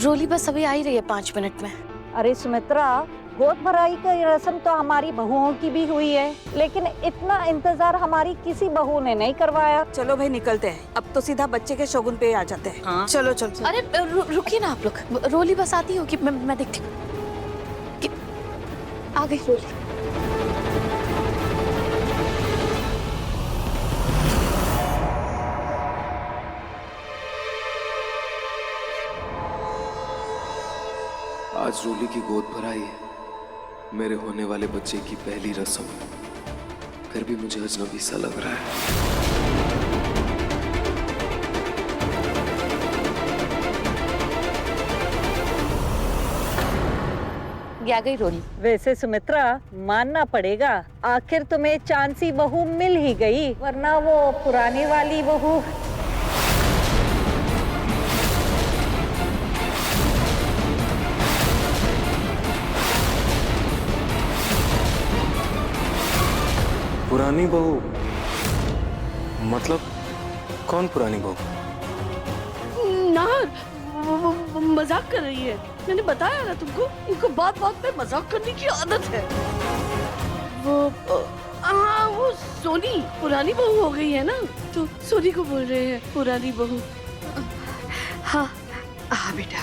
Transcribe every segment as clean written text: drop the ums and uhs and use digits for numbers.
रोली बस अभी आ ही रही है 5 मिनट में। अरे सुमित्रा, गोद भराई का रस्म तो हमारी बहुओं की भी हुई है, लेकिन इतना इंतजार हमारी किसी बहू ने नहीं करवाया। चलो भाई निकलते हैं, अब तो सीधा बच्चे के शगुन पे आ जाते हैं। हाँ। चलो चलो। अरे रुकिए ना आप लोग, रोली बस आती होगी, मैं देखती हूँ। आ गई रोली। आज रोली की गोद भराई है, मेरे होने वाले बच्चे की पहली रस्म, फिर भी मुझे अजनबी सा लग रहा है। आ गई रोली। वैसे सुमित्रा, मानना पड़ेगा, आखिर तुम्हें चांसी बहू मिल ही गई, वरना वो पुरानी वाली बहू। पुरानी बहू मतलब कौन पुरानी बहू? ना वो मजाक कर रही है, मैंने बताया ना तुमको, इनको बात बात में मजाक करने की आदत है। वो सोनी पुरानी बहू हो गई है ना, तो सोनी को बोल रहे हैं पुरानी बहू। हाँ हाँ बेटा,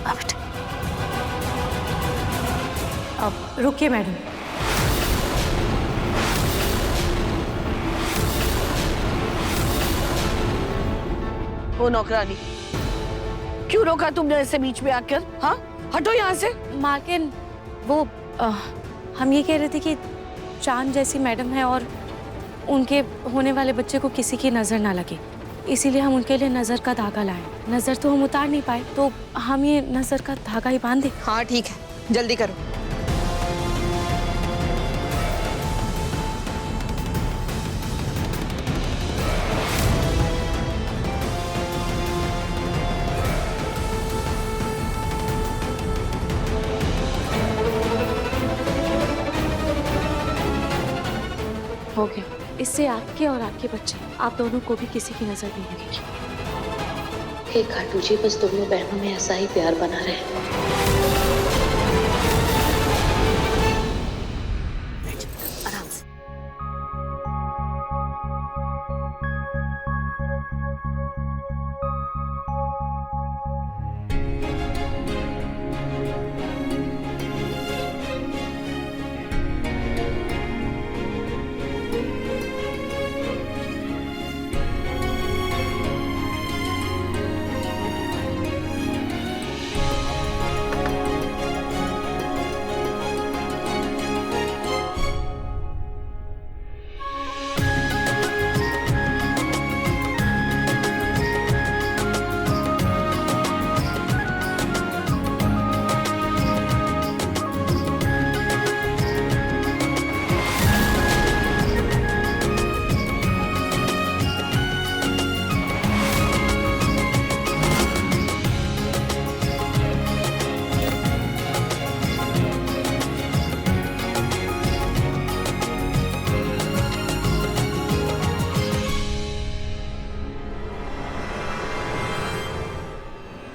हाँ बेटा। अब रुकिए मैडम। वो नौकरानी, क्यों रोका तुमने ऐसे बीच में आकर? हाँ, हटो यहाँ से। मालकिन, वो हम ये कह रहे थे कि चांद जैसी मैडम है और उनके होने वाले बच्चे को किसी की नजर ना लगे, इसीलिए हम उनके लिए नजर का धागा लाए। नजर तो हम उतार नहीं पाए, तो हम ये नजर का धागा ही बांध दें। हाँ ठीक है, जल्दी करो। हो गया, इससे आपके और आपके बच्चे, आप दोनों को भी किसी की नजर नहीं लगेगी। हे खाटू जी, बस दोनों बहनों में ऐसा ही प्यार बना रहे। आराम से।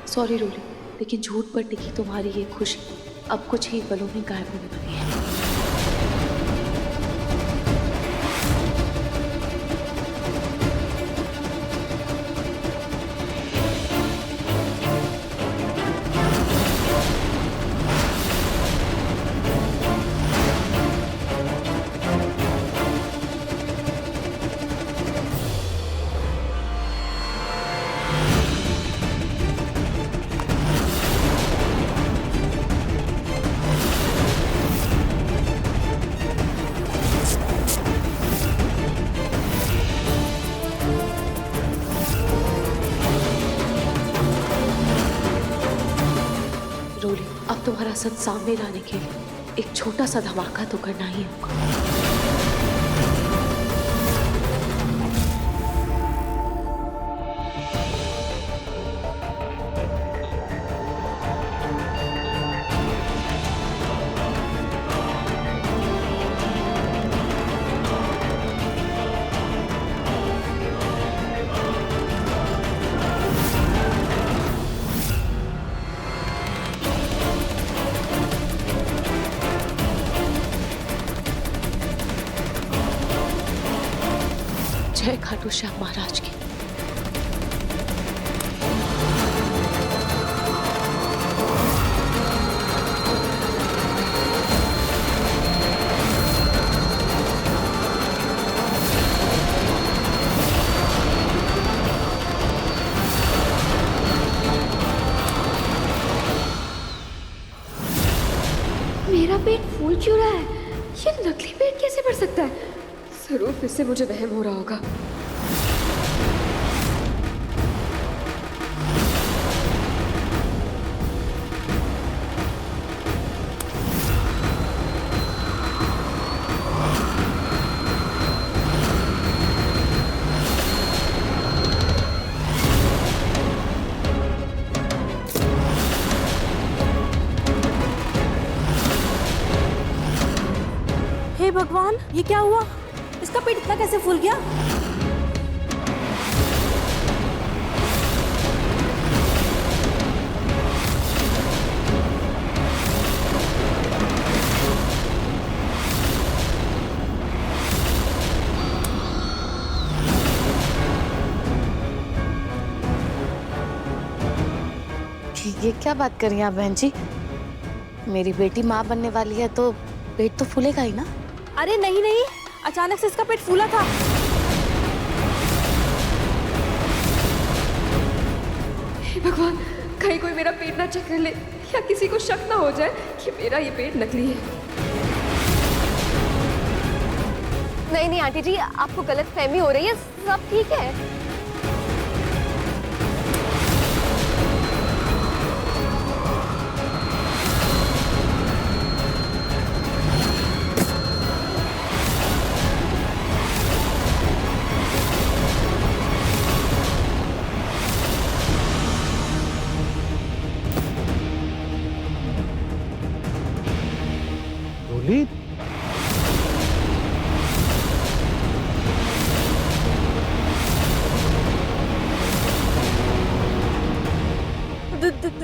सॉरी रोली, लेकिन झूठ पर टिकी तुम्हारी ये खुशी अब कुछ ही पलों में गायब होने वाली है। रोली, अब तुम्हारा सच सामने लाने के लिए एक छोटा सा धमाका तो करना ही होगा। जय खाटू श्याम महाराज की। मेरा पेट फूल क्यों रहा है? ये नकली पेट कैसे बढ़ सकता है? जरूर फिर से मुझे वहम हो रहा होगा। हे भगवान, ये क्या हुआ? इसका पेट इतना कैसे फूल गया? ये क्या बात कर रही हैं आप बहन जी? मेरी बेटी माँ बनने वाली है तो पेट तो फूलेगा ही ना। अरे नहीं नहीं, अचानक से इसका पेट फूला था। हे भगवान, कहीं कोई मेरा पेट ना चेक कर ले या किसी को शक ना हो जाए कि मेरा ये पेट नकली है। नहीं नहीं आंटी जी, आपको गलत फहमी हो रही है, सब ठीक है।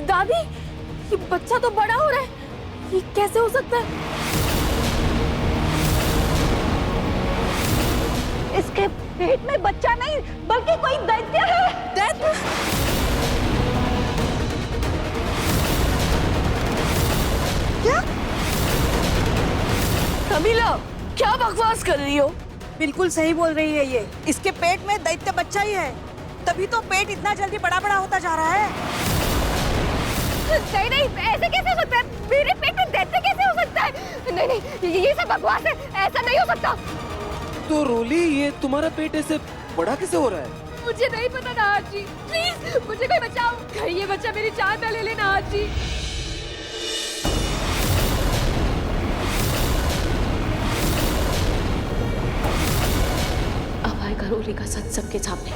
दादी, ये बच्चा तो बड़ा हो रहा है, ये कैसे हो सकता है? इसके पेट में बच्चा नहीं बल्कि कोई दैत्य है। दैत्य? क्या? कमीला, क्या बकवास कर रही हो? बिल्कुल सही बोल रही है ये। इसके पेट में दैत्य बच्चा ही है, तभी तो पेट इतना जल्दी बड़ा बड़ा होता जा रहा है। नहीं नहीं, ऐसे कैसे हो सकता है? मेरे पेट में दैत्य कैसे हो सकता है? नहीं नहीं, ये सब बकवास है, ऐसा नहीं हो सकता। तो रोली, ये तुम्हारा पेट ऐसे बड़ा कैसे हो रहा है? मुझे नहीं पता नाज जी, प्लीज मुझे कोई बचाओ। कहीं ये बच्चा मेरी जान ना ले ले नाज जी। अब आएगा रोली का सच सबके सामने।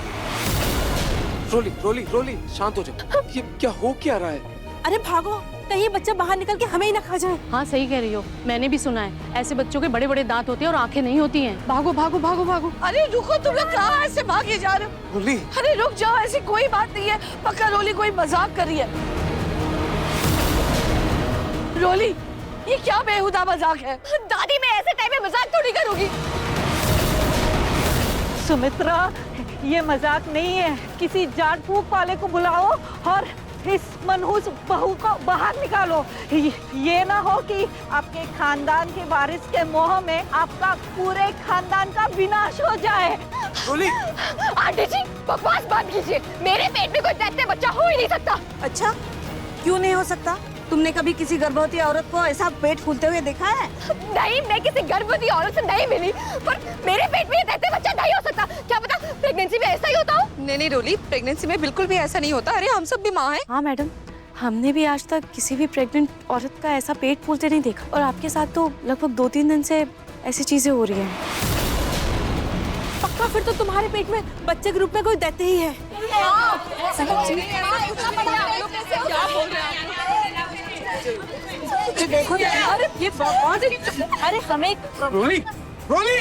रोली रोली रोली, शांत हो जाओ। ये क्या हो क्या रहा है? अरे भागो, कहीं बच्चा बाहर निकल के हमें ही ना खा जाए। हाँ सही कह रही हो, मैंने भी सुना है ऐसे बच्चों के बड़े बड़े दांत होते हैं और आंखें नहीं होती हैं। भागो भागो भागो भागो। अरे रुको, तुम लोग कहाँ ऐसे भागे जा रहे हो? रोली, अरे रुक जाओ, ऐसी कोई बात नहीं है। पक्का रोली कोई मजाक कर रही है। रोली, ये क्या बेहुदा मजाक है? दादी, मैं ऐसे टाइम में मजाक थोड़ी करूंगी। सुमित्रा, ये मजाक नहीं है। किसी जान फूक वाले को बुलाओ और इस मनहूस बहू को बाहर निकालो। ये ना हो कि आपके खानदान के वारिस के मोह में आपका पूरे खानदान का विनाश हो जाए। रोली, आंटी जी, बकवास बंद कीजिए। मेरे पेट में कोई दैत्य बच्चा हो ही नहीं सकता। अच्छा, क्यों नहीं हो सकता? तुमने कभी किसी गर्भवती औरत को ऐसा पेट फूलते हुए देखा है? नहीं, मैं किसी गर्भवती औरत से नहीं मिली, पर मेरे पेट में ये दैत्य बच्चा नहीं हो सकता। क्या पता प्रेगनेंसी में ऐसा ही होता हो? नहीं नहीं रोली, प्रेगनेंसी में बिल्कुल भी ऐसा नहीं होता। अरे हम सब भी माँ हैं। हाँ मैडम, हमने भी आज तक किसी भी प्रेग्नेंट औरत का ऐसा पेट फूलते नहीं देखा, और आपके साथ तो लगभग 2-3 दिन से ऐसी चीजें हो रही हैं। पक्का फिर तो तुम्हारे पेट में बच्चे के रूप में कोई दैत्य ही है। देखो, अरे ये अरे हमें रोली, रोली।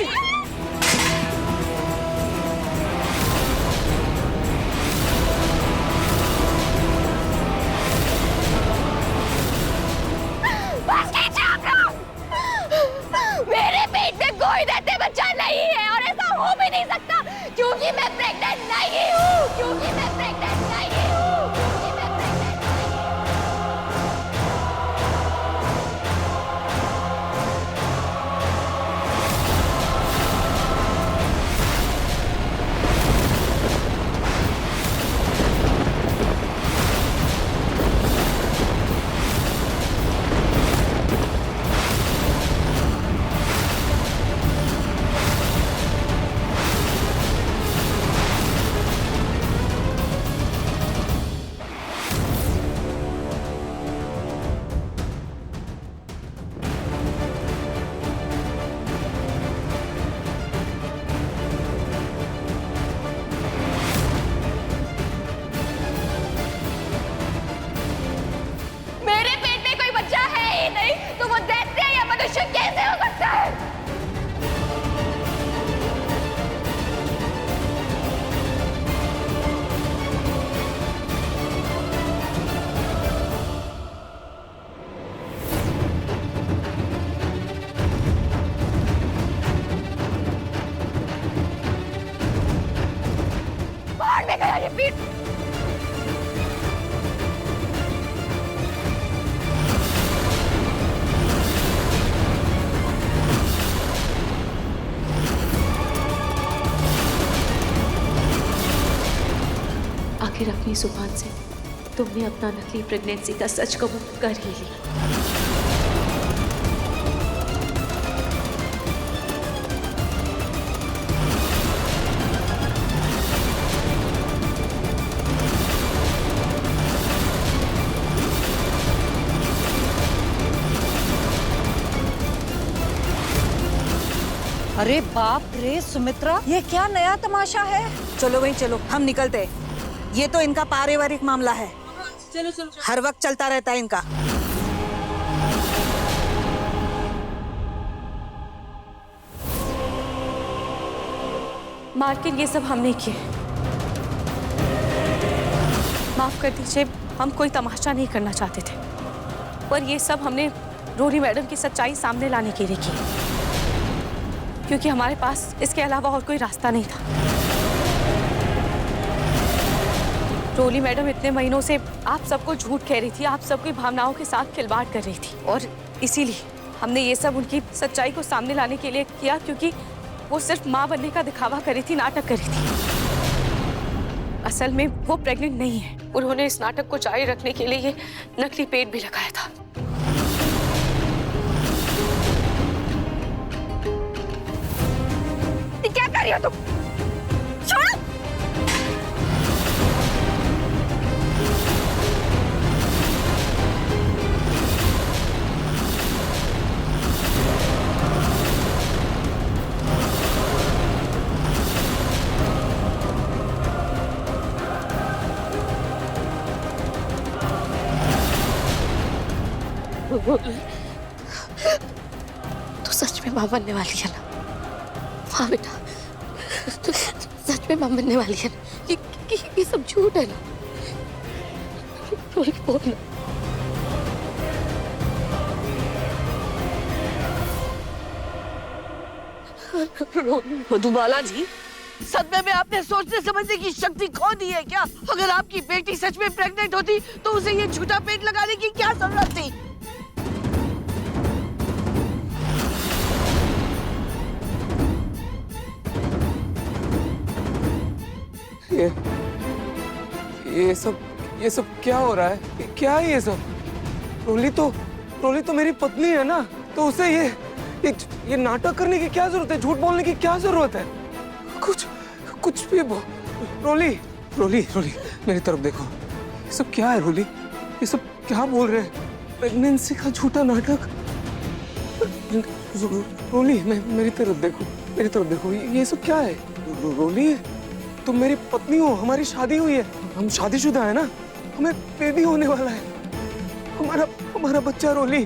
मेरे पेट में कोई दैत्य बच्चा नहीं है और ऐसा हो भी नहीं सकता, क्योंकि अपनी जुबान से तुमने अपना नकली प्रेगनेंसी का सच कबूल कर ही लिया। अरे बाप रे सुमित्रा, ये क्या नया तमाशा है। चलो भाई चलो, हम निकलते हैं। ये तो इनका पारिवारिक मामला है। चलो चलो, हर वक्त चलता रहता है इनका। मालकिन ये सब हमने किए। माफ कर दीजिए, हम कोई तमाशा नहीं करना चाहते थे, पर ये सब हमने रोरी मैडम की सच्चाई सामने लाने के लिए की, क्योंकि हमारे पास इसके अलावा और कोई रास्ता नहीं था। रोली मैडम इतने महीनों से आप सबको झूठ कह रही थी, आप सबकी भावनाओं के साथ खिलवाड़ कर रही थी, और इसीलिए हमने ये सब उनकी सच्चाई को सामने लाने के लिए किया, क्योंकि वो सिर्फ माँ बनने का दिखावा कर रही थी, नाटक कर रही थी। असल में वो प्रेग्नेंट नहीं है। उन्होंने इस नाटक को जारी रखने के लिए ये नकली पेट भी लगाया था। क्या कर रही हो तुम? छोड़ो! तो सच में माँ बनने वाली है ना? हाँ बेटा, तो सच में माँ बनने वाली है ना? ये सब झूठ है ना? बोल ना। मधुबाला जी, सदमे में आपने सोचने समझने की शक्ति खो दी है क्या? अगर आपकी बेटी सच में प्रेग्नेंट होती तो उसे ये झूठा पेट लगाने की क्या जरूरत थी? ये सब क्या हो रहा है? क्या है ये सब? रोली तो मेरी पत्नी है ना, तो उसे ये नाटक करने की क्या जरूरत है? झूठ बोलने की क्या जरूरत है? कुछ भी रोली मेरी तरफ देखो। ये सब क्या है रोली? ये सब क्या बोल रहे हैं? प्रेगनेंसी का झूठा नाटक? रोली मेरी तरफ देखो, ये सब क्या है? रोली, तुम मेरी पत्नी हो, हमारी शादी हुई है, हम शादीशुदा है ना, हमें बेबी होने वाला है, हमारा बच्चा। रोली,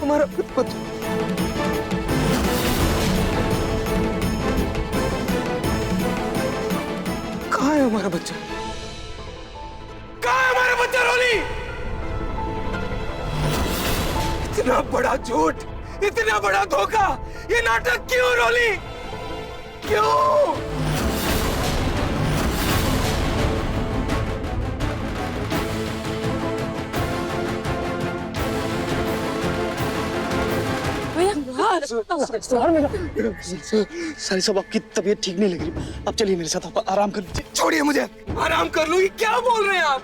हमारा बच्चा। कहाँ है हमारा बच्चा? कहाँ है हमारा बच्चा रोली? इतना बड़ा झूठ, इतना बड़ा धोखा, ये नाटक क्यों रोली? क्यों? सारी सब आपकी तबीयत ठीक नहीं लग रही, आप चलिए मेरे साथ, आप आराम कर लीजिए। छोड़िए मुझे, आराम कर लूँ? क्या बोल रहे हैं आप?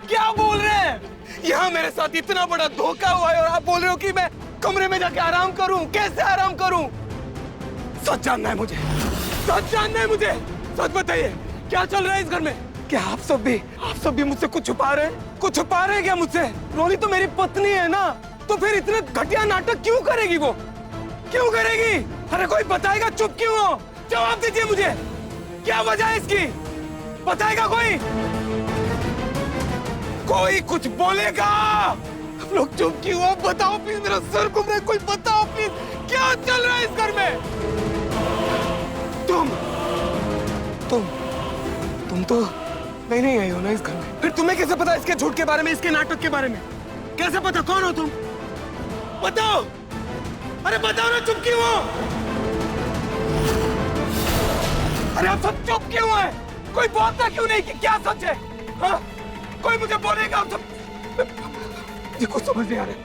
क्या बोल रहे हैं? यहाँ मेरे साथ इतना बड़ा धोखा हुआ है और आप बोल रहे हो कि मैं कमरे में जाके आराम करूं? कैसे आराम करूं? सच जानना है मुझे, सच जानना है मुझे। सच बताइए, क्या चल रहा है इस घर में? क्या आप सब भी मुझसे कुछ छुपा रहे हैं? कुछ छुपा रहे हैं क्या मुझसे? रोली तो मेरी पत्नी है ना, तो फिर इतने घटिया नाटक क्यों करेगी वो? क्यों करेगी? अरे कोई बताएगा? चुप क्यों हो? जवाब दीजिए मुझे, क्या वजह है इसकी? बताएगा कोई? कोई कुछ बोलेगा? आप लोग चुप क्यों हो? बताओ प्लीज, मेरा सर घूम रहा है, कोई बताओ प्लीज, क्या चल रहा है इस घर में? तुम तो नहीं आई हो ना इस घर में, फिर तुम्हें कैसे पता इसके झूठ के बारे में, इसके नाटक के बारे में? कैसे पता? कौन हो तुम? बताओ, अरे बताओ ना, चुप क्यों हो? अरे आप सब चुप क्यों है? कोई बोलता क्यों नहीं कि क्या सच है? हाँ? कोई मुझे बोलेगा? आप सब मुझे कुछ समझ नहीं आ रहा,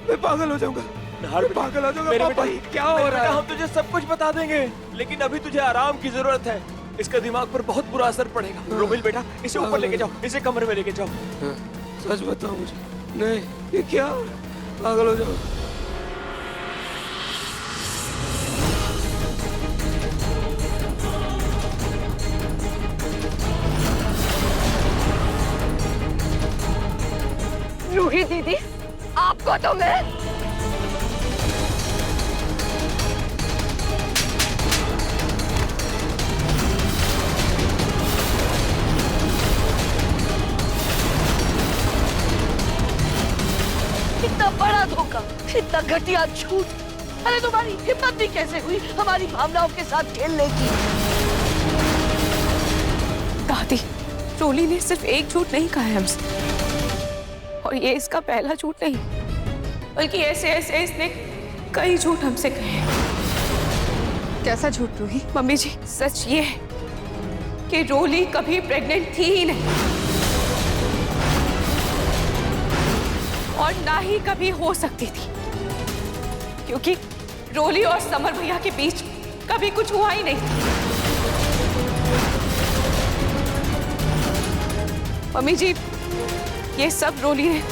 मैं पागल हो जाऊंगा, मैं पागल हो जाऊंगा। पापा, क्या हो रहा है? हम तुझे सब कुछ बता देंगे, लेकिन अभी तुझे आराम की जरूरत है। इसका दिमाग पर बहुत बुरा असर पड़ेगा। रोमिल बेटा, इसे ऊपर लेके जाओ, इसे कमरे में लेके जाओ। सच बताओ मुझे। नहीं, ये क्या? पागल हो जाओ। रूही दीदी, आपको तो मैं इतना बड़ा धोखा, इतना घटिया झूठ। अरे तुम्हारी हिम्मत भी कैसे हुई हमारी भावनाओं के साथ खेलने की? दादी, रोली ने सिर्फ एक झूठ नहीं कहा है हमसे, और ये इसका पहला झूठ नहीं, बल्कि ऐसे ऐसे इसने कई झूठ हमसे कहे हैं। कैसा झूठ रूही? मम्मी जी, सच ये है कि रोली कभी प्रेग्नेंट थी ही नहीं, और ना ही कभी हो सकती थी, क्योंकि रोली और समर भैया के बीच कभी कुछ हुआ ही नहीं था। मम्मी जी, ये सब रोली ने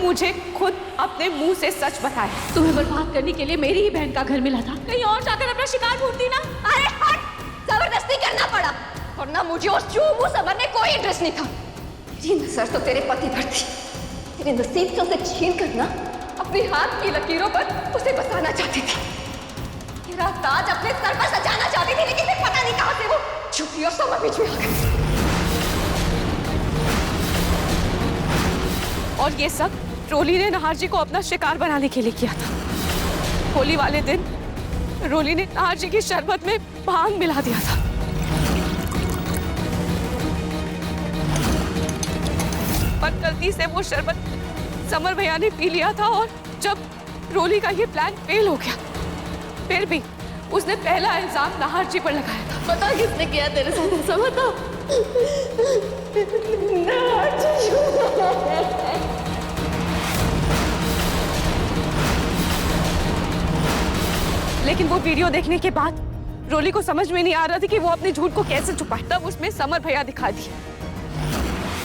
मुझे खुद अपने मुंह से सच बताया। तुम्हें बर्बाद करने के लिए मेरी ही बहन का घर मिला था, कहीं और जाकर अपना शिकार ढूंढती ना। अरे हट! जबरदस्ती करना पड़ा, वरना मुझे उस चूबू समझने कोई इंटरेस्ट नहीं था। मेरी नजर तो तेरे पति पर थी, तेरे नसीब से उसे छीन कर ना अपने हाथ की लकीरों पर उसे बसाना चाहती थी, तेरा ताज अपने सर पर सजाना चाहती थी, लेकिन पता नहीं कहां से वो छुपी और समर बीच में आ गई। और ये सब रोली ने नहार जी को अपना शिकार बनाने के लिए किया था। होली वाले दिन रोली ने नहार जी की शरबत में भांग मिला दिया था, पर गलती से वो शरबत समर भैया ने पी लिया था, और जब रोली का ये प्लान फेल हो गया, फिर भी उसने पहला इल्जाम नहार जी पर लगाया था। पता किसने किया तेरे साथ ऐसा? बता। लेकिन वो वीडियो देखने के बाद रोली को समझ में नहीं आ रहा था कि वो अपने झूठ को कैसे छुपाए। तब उसमें समर भैया दिखा दिए,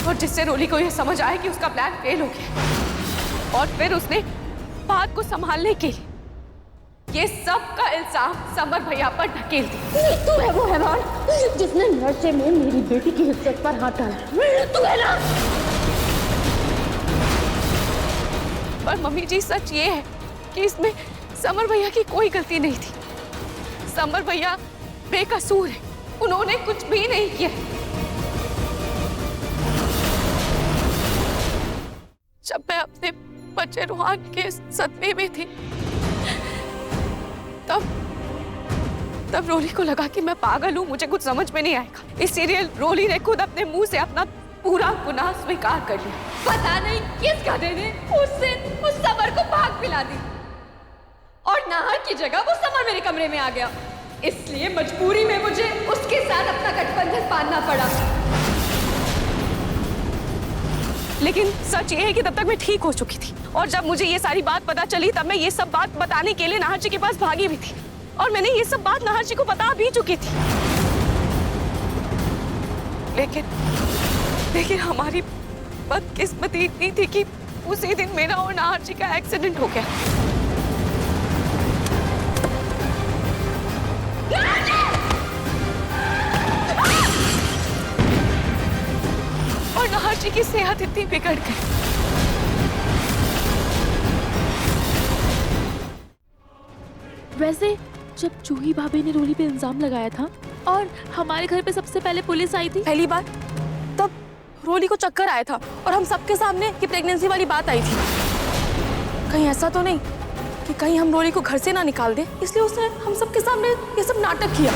और जिससे रोली को यह समझ आया कि उसका प्लान फेल हो गया, और फिर उसने बात को संभालने के लिए ये सब का इल्जाम समर भैया पर ढकेल दिया। तू है वो हैवान जिसने नशे में मेरी बेटी की इज्जत पर हाथ डाला। तू है ना? पर मम्मी जी, सच ये है कि इसमें समर भैया की कोई गलती नहीं थी। समर भैया बेकसूर है, उन्होंने कुछ भी नहीं किया। जब मैं अपने बच्चे रूहान के सदमे में थी, तब रोली को लगा कि मैं पागल हूँ, मुझे कुछ समझ में नहीं आएगा। इसीलिए रोली ने खुद अपने मुंह से अपना पूरा गुनाह स्वीकार कर लिया। पता नहीं किस गधे ने उस समर को भाग पिला दी, और नाहर की जगह वो समर मेरे कमरे में आ गया। इसलिए मजबूरी में मुझे उसके साथ अपना गठबंधन बांधना पड़ा। लेकिन सच ये है कि तब तक मैं ठीक हो चुकी थी, और जब मुझे ये सारी बात पता चली, तब मैं ये सब बात बताने के लिए नाहर जी के पास भागी भी थी, और मैंने ये सब बात नाहर जी को बता भी चुकी थी। लेकिन हमारी बदकिस्मती इतनी थी कि उसी दिन मेरा और नाहर जी का एक्सीडेंट हो गया। और नाहर जी की सेहत इतनी बिगड़ गई। वैसे जब जूही भाभी ने रोली पे इल्जाम लगाया था और हमारे घर पे सबसे पहले पुलिस आई थी, पहली बार तब रोली को चक्कर आया था, और हम सबके सामने कि प्रेगनेंसी वाली बात आई थी। कहीं ऐसा तो नहीं कि कहीं हम रोली को घर से ना निकाल दें, इसलिए उसने हम सबके सामने ये सब नाटक किया।